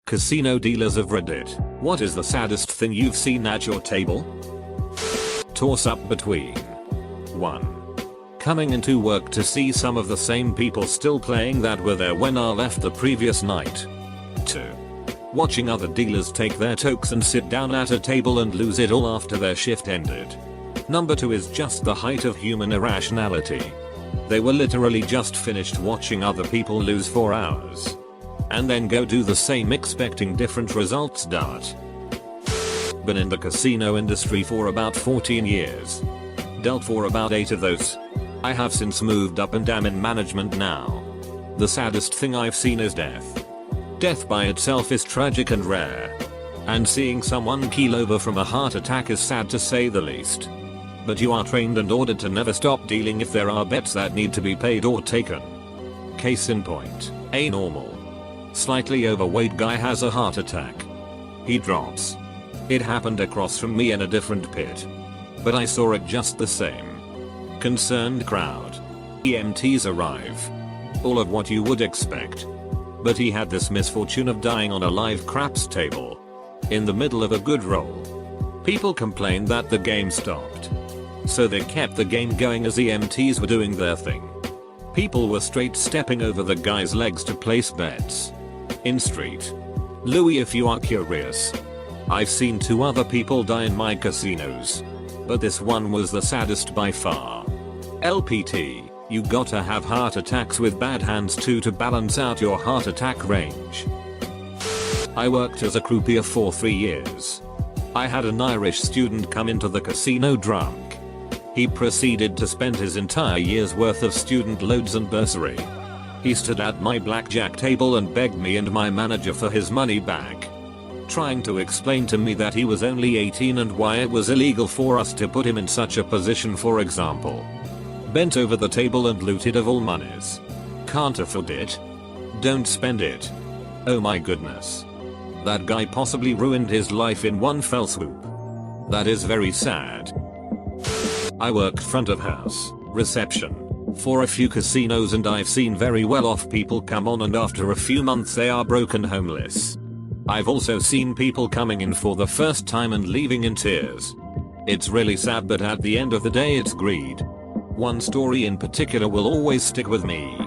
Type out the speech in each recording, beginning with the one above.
Casino dealers of Reddit, what is the saddest thing you've seen at your table? Toss up between 1. Coming into work to see some of the same people still playing that were there when I left the previous night. 2. Watching other dealers take their tokes and sit down at a table and lose it all after their shift ended. Number 2 is just the height of human irrationality. They were literally just finished watching other people lose 4 hours. And then go do the same expecting different results. Been in the casino industry for about 14 years. Dealt for about 8 of those. I have since moved up and am in management now. The saddest thing I've seen is death. Death by itself is tragic and rare. And seeing someone keel over from a heart attack is sad to say the least. But you are trained and ordered to never stop dealing if there are bets that need to be paid or taken. Case in point, a normal, slightly overweight guy has a heart attack. He drops. It happened across from me in a different pit. But I saw it just the same. Concerned crowd. EMTs arrive. All of what you would expect. But he had this misfortune of dying on a live craps table. In the middle of a good roll. People complained that the game stopped. So they kept the game going as EMTs were doing their thing. People were straight stepping over the guy's legs to place bets. In Street Louis, if you are curious. I've seen 2 other people die in my casinos. But this one was the saddest by far. LPT, you gotta have heart attacks with bad hands too to balance out your heart attack range. I worked as a croupier for 3 years. I had an Irish student come into the casino drunk. He proceeded to spend his entire year's worth of student loans and bursary. He stood at my blackjack table and begged me and my manager for his money back. Trying to explain to me that he was only 18 and why it was illegal for us to put him in such a position, for example. Bent over the table and looted of all monies. Can't afford it? Don't spend it. Oh my goodness. That guy possibly ruined his life in one fell swoop. That is very sad. I worked front of house, reception, for a few casinos and I've seen very well off people come on and after a few months they are broken homeless. I've also seen people coming in for the first time and leaving in tears. It's really sad, but at the end of the day it's greed. One story in particular will always stick with me.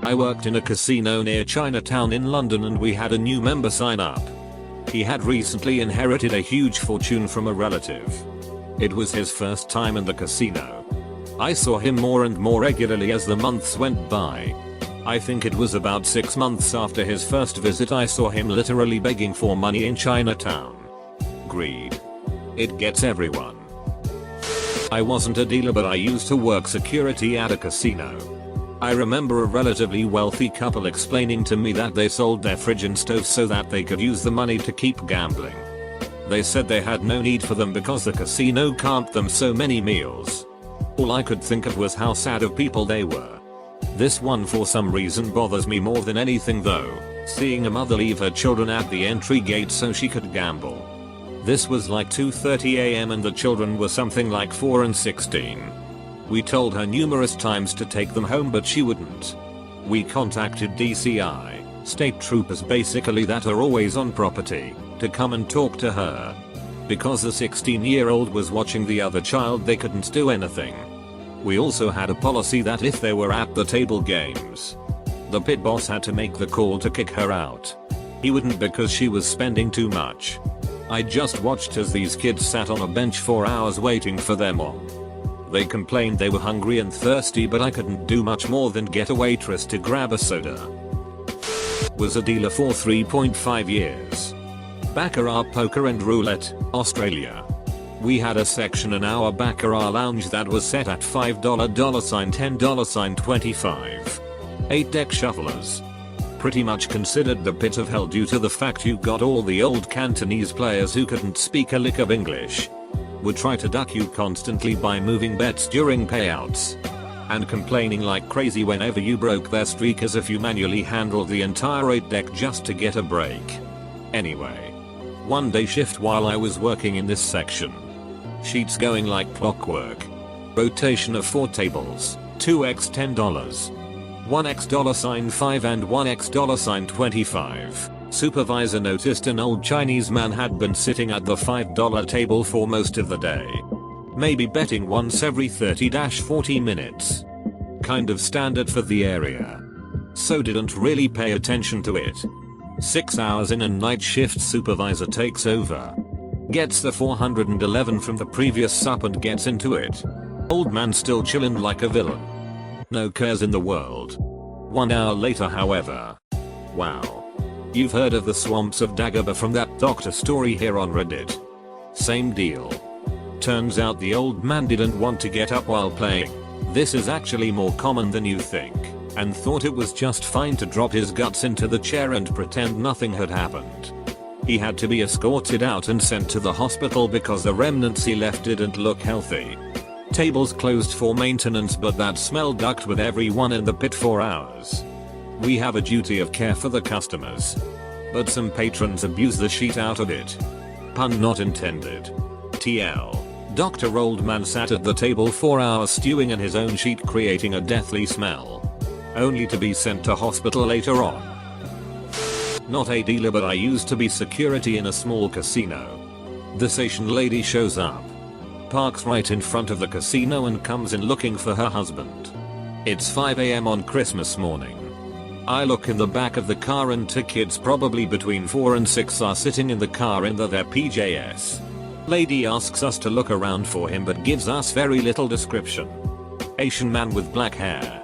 I worked in a casino near Chinatown in London and we had a new member sign up. He had recently inherited a huge fortune from a relative. It was his first time in the casino. I saw him more and more regularly as the months went by. I think it was about 6 months after his first visit I saw him literally begging for money in Chinatown. Greed. It gets everyone. I wasn't a dealer, but I used to work security at a casino. I remember a relatively wealthy couple explaining to me that they sold their fridge and stove so that they could use the money to keep gambling. They said they had no need for them because the casino can't them so many meals. All I could think of was how sad of people they were. This one for some reason bothers me more than anything though, seeing a mother leave her children at the entry gate so she could gamble. This was like 2:30 AM and the children were something like 4 and 16. We told her numerous times to take them home but she wouldn't. We contacted DCI, state troopers basically that are always on property, to come and talk to her. Because the 16-year-old was watching the other child they couldn't do anything. We also had a policy that if they were at the table games, the pit boss had to make the call to kick her out. He wouldn't because she was spending too much. I just watched as these kids sat on a bench for hours waiting for their mom. They complained they were hungry and thirsty but I couldn't do much more than get a waitress to grab a soda. Was a dealer for 3.5 years. Baccarat, poker and roulette, Australia. We had a section in our Baccarat lounge that was set at $5 $10 $25. 8 deck shufflers. Pretty much considered the pit of hell due to the fact you got all the old Cantonese players who couldn't speak a lick of English. Would try to duck you constantly by moving bets during payouts. And complaining like crazy whenever you broke their streak as if you manually handled the entire 8 deck just to get a break. Anyway. One day shift while I was working in this section. Sheets going like clockwork. Rotation of 4 tables, 2x $10. 1x $5 and 1x $25. Supervisor noticed an old Chinese man had been sitting at the $5 table for most of the day. Maybe betting once every 30-40 minutes. Kind of standard for the area. So didn't really pay attention to it. 6 hours in and night shift supervisor takes over. Gets the 411 from the previous sup and gets into it. Old man still chillin' like a villain. No cares in the world. 1 hour later however. Wow. You've heard of the swamps of Dagobah from that doctor story here on Reddit. Same deal. Turns out the old man didn't want to get up while playing. This is actually more common than you think, and thought it was just fine to drop his guts into the chair and pretend nothing had happened. He had to be escorted out and sent to the hospital because the remnants he left didn't look healthy. Tables closed for maintenance, but that smell ducked with everyone in the pit for hours. We have a duty of care for the customers. But some patrons abuse the shit out of it. Pun not intended. TL. Dr. Oldman sat at the table for hours stewing in his own sheet, creating a deathly smell. Only to be sent to hospital later on. Not a dealer, but I used to be security in a small casino. This Asian lady shows up. Parks right in front of the casino and comes in looking for her husband. It's 5 AM on Christmas morning. I look in the back of the car and 2 kids probably between 4 and 6 are sitting in the car in their PJs. Lady asks us to look around for him but gives us very little description. Asian man with black hair.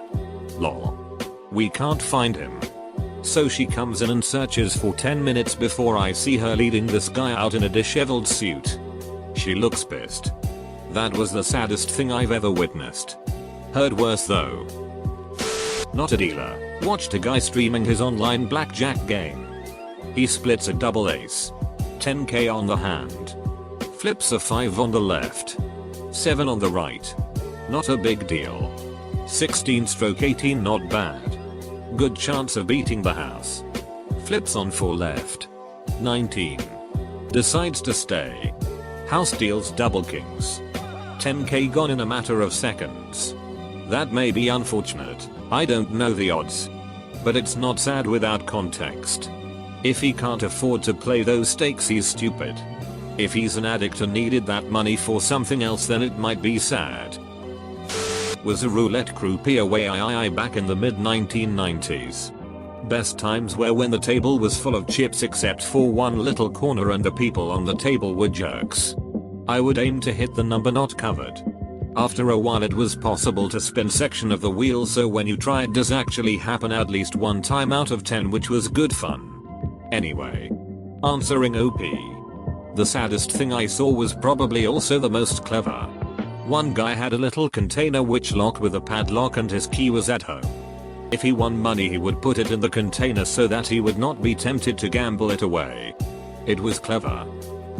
Lol. We can't find him. So she comes in and searches for 10 minutes before I see her leading this guy out in a disheveled suit. She looks pissed. That was the saddest thing I've ever witnessed. Heard worse though. Not a dealer. Watched a guy streaming his online blackjack game. He splits a double ace. 10k on the hand. Flips a 5 on the left. 7 on the right. Not a big deal. 16/18 not bad. Good chance of beating the house. Flips on 4 left. 19. Decides to stay. House deals double kings. 10k gone in a matter of seconds. That may be unfortunate. I don't know the odds. But it's not sad without context. If he can't afford to play those stakes, he's stupid. If he's an addict and needed that money for something else, then it might be sad. Was a roulette croupier way back in the mid 1990s. Best times were when the table was full of chips except for one little corner and the people on the table were jerks. I would aim to hit the number not covered. After a while it was possible to spin section of the wheel, so when you try it does actually happen at least 1 time out of 10, which was good fun. Anyway. Answering OP. The saddest thing I saw was probably also the most clever. One guy had a little container which locked with a padlock and his key was at home. If he won money he would put it in the container so that he would not be tempted to gamble it away. It was clever.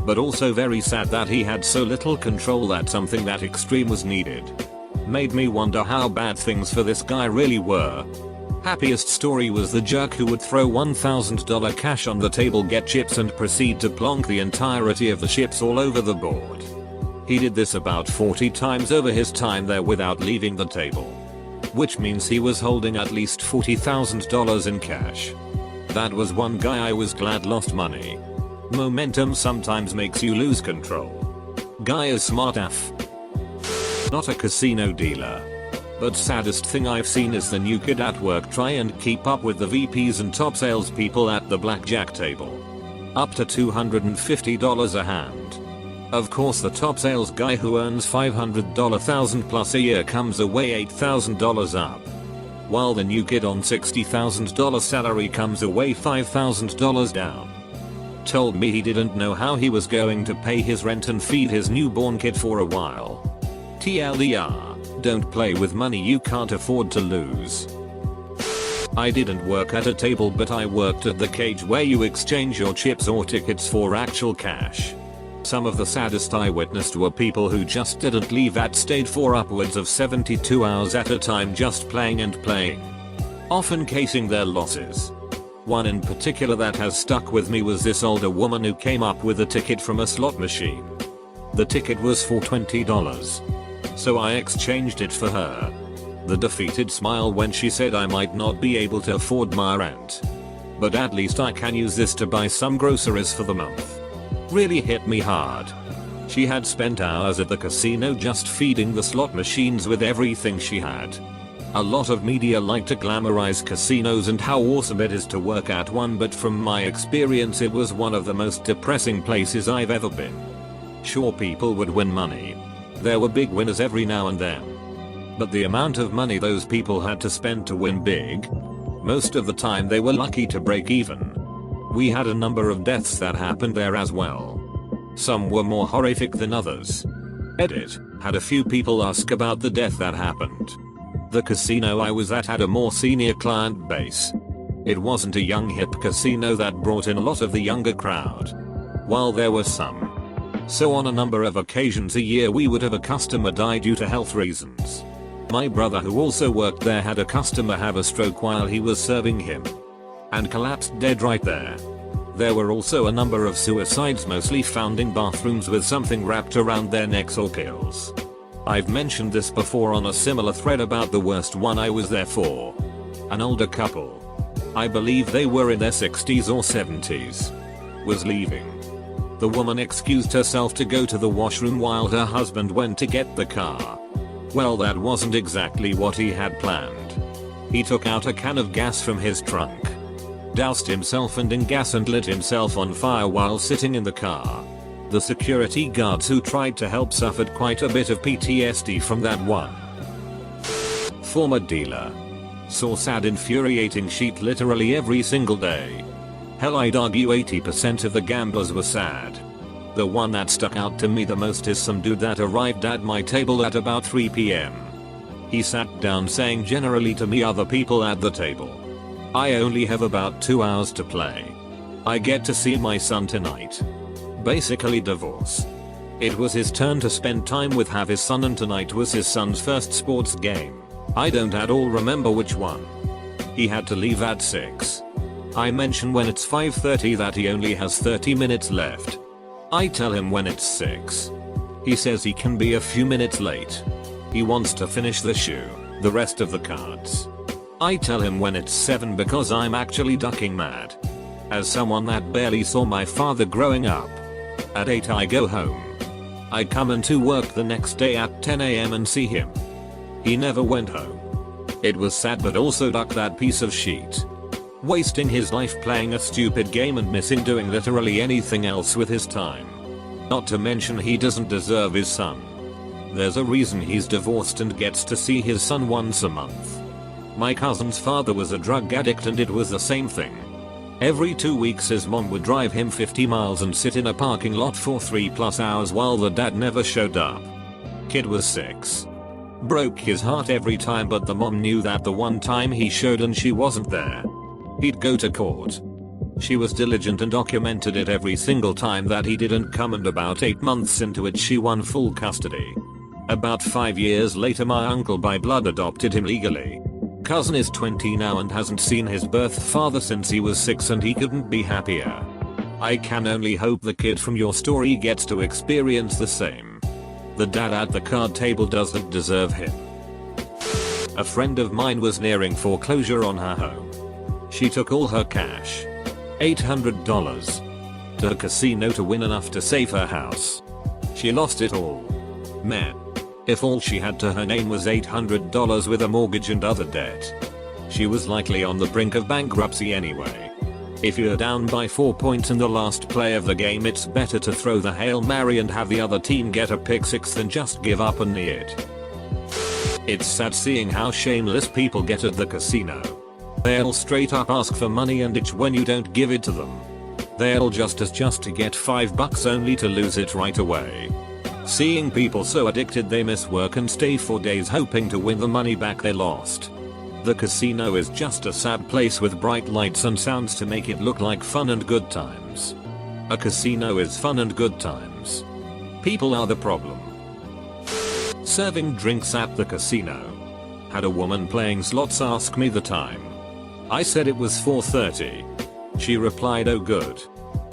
But also very sad that he had so little control that something that extreme was needed. Made me wonder how bad things for this guy really were. Happiest story was the jerk who would throw $1,000 cash on the table, get chips and proceed to plonk the entirety of the chips all over the board. He did this about 40 times over his time there without leaving the table. Which means he was holding at least $40,000 in cash. That was one guy I was glad lost money. Momentum sometimes makes you lose control. Guy is smart AF. Not a casino dealer. But saddest thing I've seen is the new kid at work try and keep up with the VPs and top salespeople at the blackjack table. Up to $250 a hand. Of course the top sales guy who earns $500,000 plus a year comes away $8,000 up. While the new kid on $60,000 salary comes away $5,000 down. Told me he didn't know how he was going to pay his rent and feed his newborn kid for a while. TLDR, don't play with money you can't afford to lose. I didn't work at a table, but I worked at the cage where you exchange your chips or tickets for actual cash. Some of the saddest I witnessed were people who just didn't leave and stayed for upwards of 72 hours at a time just playing and playing. Often casing their losses. One in particular that has stuck with me was this older woman who came up with a ticket from a slot machine. The ticket was for $20. So I exchanged it for her. The defeated smile when she said I might not be able to afford my rent. But at least I can use this to buy some groceries for the month. Really hit me hard. She had spent hours at the casino just feeding the slot machines with everything she had. A lot of media like to glamorize casinos and how awesome it is to work at one, but from my experience it was one of the most depressing places I've ever been. Sure, people would win money. There were big winners every now and then. But the amount of money those people had to spend to win big, most of the time they were lucky to break even. We had a number of deaths that happened there as well. Some were more horrific than others. Edit, had a few people ask about the death that happened. The casino I was at had a more senior client base. It wasn't a young hip casino that brought in a lot of the younger crowd, while there were some. So on a number of occasions a year we would have a customer die due to health reasons. My brother, who also worked there, had a customer have a stroke while he was serving him and collapsed dead right there. There were also a number of suicides, mostly found in bathrooms with something wrapped around their necks or pills. I've mentioned this before on a similar thread about the worst one I was there for. An older couple, I believe they were in their 60s or 70s, was leaving. The woman excused herself to go to the washroom while her husband went to get the car. Well, that wasn't exactly what he had planned. He took out a can of gas from his trunk, doused himself in gas and lit himself on fire while sitting in the car. The security guards who tried to help suffered quite a bit of PTSD from that one. Former dealer. Saw sad infuriating shit literally every single day. Hell, I'd argue 80% of the gamblers were sad. The one that stuck out to me the most is some dude that arrived at my table at about 3 PM. He sat down saying generally to me, other people at the table, I only have about 2 hours to play. I get to see my son tonight. Basically divorce. It was his turn to spend time with his son, and tonight was his son's first sports game. I don't at all remember which one. He had to leave at 6. I mention when it's 5:30 that he only has 30 minutes left. I tell him when it's 6. He says he can be a few minutes late. He wants to finish the shoe, the rest of the cards. I tell him when it's 7 because I'm actually ducking mad. As someone that barely saw my father growing up. At 8 I go home. I come into work the next day at 10 AM and see him. He never went home. It was sad, but also duck that piece of shit. Wasting his life playing a stupid game and missing doing literally anything else with his time. Not to mention he doesn't deserve his son. There's a reason he's divorced and gets to see his son once a month. My cousin's father was a drug addict and it was the same thing. Every 2 weeks his mom would drive him 50 miles and sit in a parking lot for 3+ hours while the dad never showed up. Kid was 6. Broke his heart every time, but the mom knew that the one time he showed and she wasn't there, he'd go to court. She was diligent and documented it every single time that he didn't come, and about 8 months into it she won full custody. About 5 years later my uncle by blood adopted him legally. Cousin is 20 now and hasn't seen his birth father since he was 6, and he couldn't be happier. I can only hope the kid from your story gets to experience the same. The dad at the card table doesn't deserve him. A friend of mine was nearing foreclosure on her home. She took all her cash, $800, to a casino to win enough to save her house. She lost it all. Man. If all she had to her name was $800 with a mortgage and other debt, she was likely on the brink of bankruptcy anyway. If you're down by 4 points in the last play of the game, it's better to throw the Hail Mary and have the other team get a pick 6 than just give up and knee it. It's sad seeing how shameless people get at the casino. They'll straight up ask for money and itch when you don't give it to them. They'll just to get $5 only to lose it right away. Seeing people so addicted they miss work and stay for days hoping to win the money back they lost. The casino is just a sad place with bright lights and sounds to make it look like fun and good times. A casino is fun and good times. People are the problem. Serving drinks at the casino. Had a woman playing slots ask me the time. I said it was 4:30. She replied, oh good.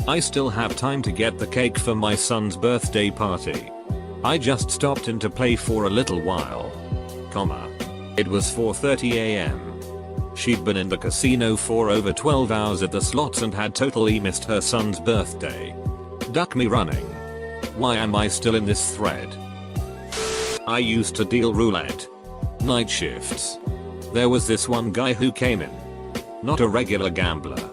I still have time to get the cake for my son's birthday party. I just stopped in to play for a little while. It was 4:30 AM. She'd been in the casino for over 12 hours at the slots and had totally missed her son's birthday. Duck me running. Why am I still in this thread? I used to deal roulette. Night shifts. There was this one guy who came in. Not a regular gambler.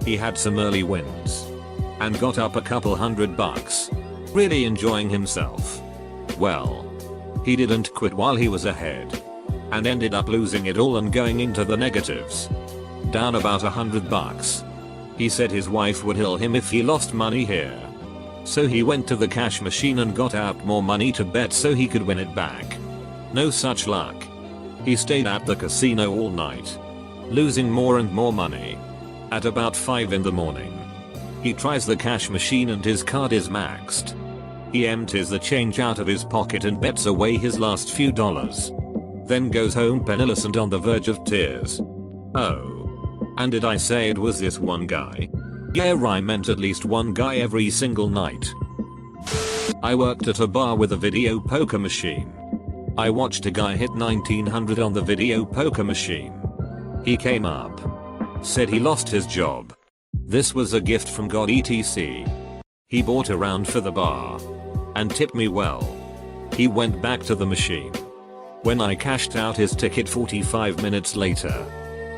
He had some early wins. And got up a couple $100. Really enjoying himself. Well, he didn't quit while he was ahead. And ended up losing it all and going into the negatives. Down about $100. He said his wife would kill him if he lost money here. So he went to the cash machine and got out more money to bet so he could win it back. No such luck. He stayed at the casino all night. Losing more and more money. At about 5 in the morning. He tries the cash machine and his card is maxed. He empties the change out of his pocket and bets away his last few dollars. Then goes home penniless and on the verge of tears. Oh. And did I say it was this one guy? Yeah, I meant at least one guy every single night. I worked at a bar with a video poker machine. I watched a guy hit 1900 on the video poker machine. He came up. Said he lost his job. This was a gift from God etc. He bought a round for the bar. And tipped me well. He went back to the machine. When I cashed out his ticket 45 minutes later.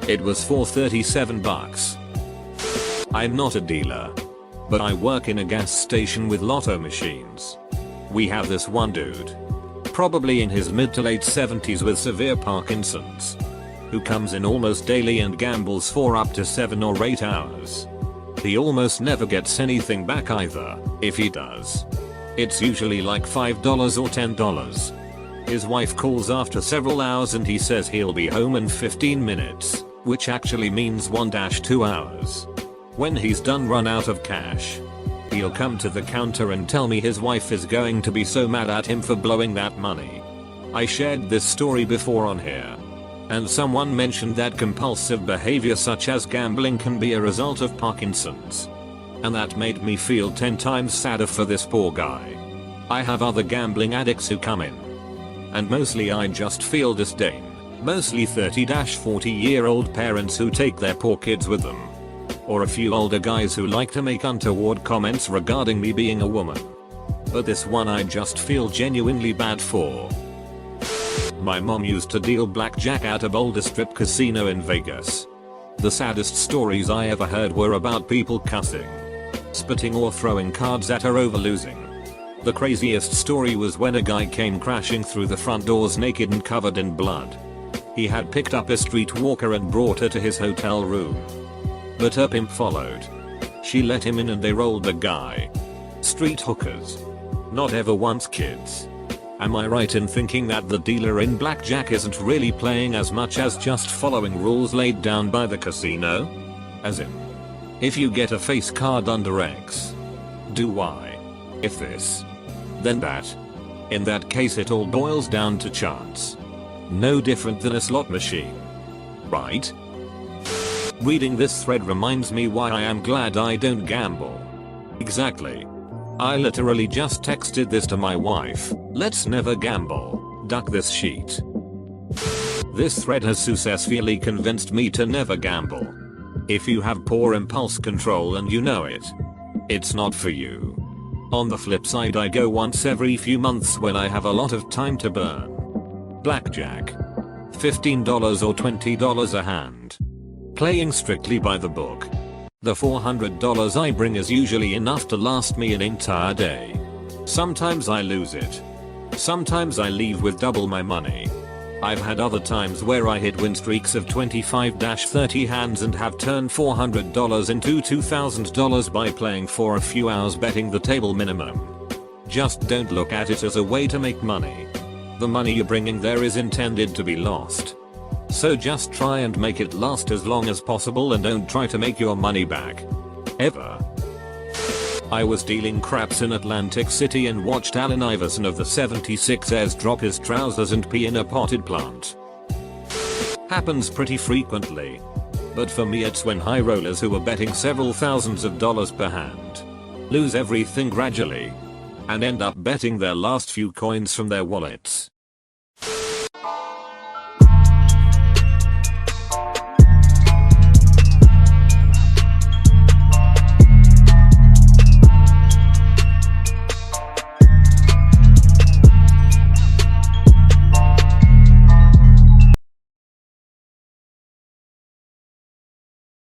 It was for $37. I'm not a dealer. But I work in a gas station with lotto machines. We have this one dude. Probably in his mid to late 70s with severe Parkinson's. Who comes in almost daily and gambles for up to 7 or 8 hours. He almost never gets anything back either, if he does. It's usually like $5 or $10. His wife calls after several hours and he says he'll be home in 15 minutes, which actually means 1-2 hours. When he's done run out of cash, he'll come to the counter and tell me his wife is going to be so mad at him for blowing that money. I shared this story before on here. And someone mentioned that compulsive behavior such as gambling can be a result of Parkinson's. And that made me feel 10 times sadder for this poor guy. I have other gambling addicts who come in. And mostly I just feel disdain. Mostly 30-40-year-old parents who take their poor kids with them. Or a few older guys who like to make untoward comments regarding me being a woman. But this one I just feel genuinely bad for. My mom used to deal blackjack at a Boulder Strip casino in Vegas. The saddest stories I ever heard were about people cussing, spitting or throwing cards at her over losing. The craziest story was when a guy came crashing through the front doors naked and covered in blood. He had picked up a streetwalker and brought her to his hotel room. But her pimp followed. She let him in and they rolled the guy. Street hookers. Not ever once kids. Am I right in thinking that the dealer in blackjack isn't really playing as much as just following rules laid down by the casino? As in, if you get a face card under X, do Y. If this, then that. In that case it all boils down to chance. No different than a slot machine. Right? Reading this thread reminds me why I am glad I don't gamble. Exactly. I literally just texted this to my wife. Let's never gamble. Duck this sheet. This thread has successfully convinced me to never gamble. If you have poor impulse control and you know it, it's not for you. On the flip side, I go once every few months when I have a lot of time to burn. Blackjack. $15 or $20 a hand. Playing strictly by the book. The $400 I bring is usually enough to last me an entire day. Sometimes I lose it. Sometimes I leave with double my money. I've had other times where I hit win streaks of 25-30 hands and have turned $400 into $2,000 by playing for a few hours betting the table minimum. Just don't look at it as a way to make money. The money you're bringing there is intended to be lost. So just try and make it last as long as possible and don't try to make your money back. Ever. I was dealing craps in Atlantic City and watched Allen Iverson of the 76ers drop his trousers and pee in a potted plant. Happens pretty frequently. But for me it's when high rollers who are betting several thousands of dollars per hand lose everything gradually and end up betting their last few coins from their wallets.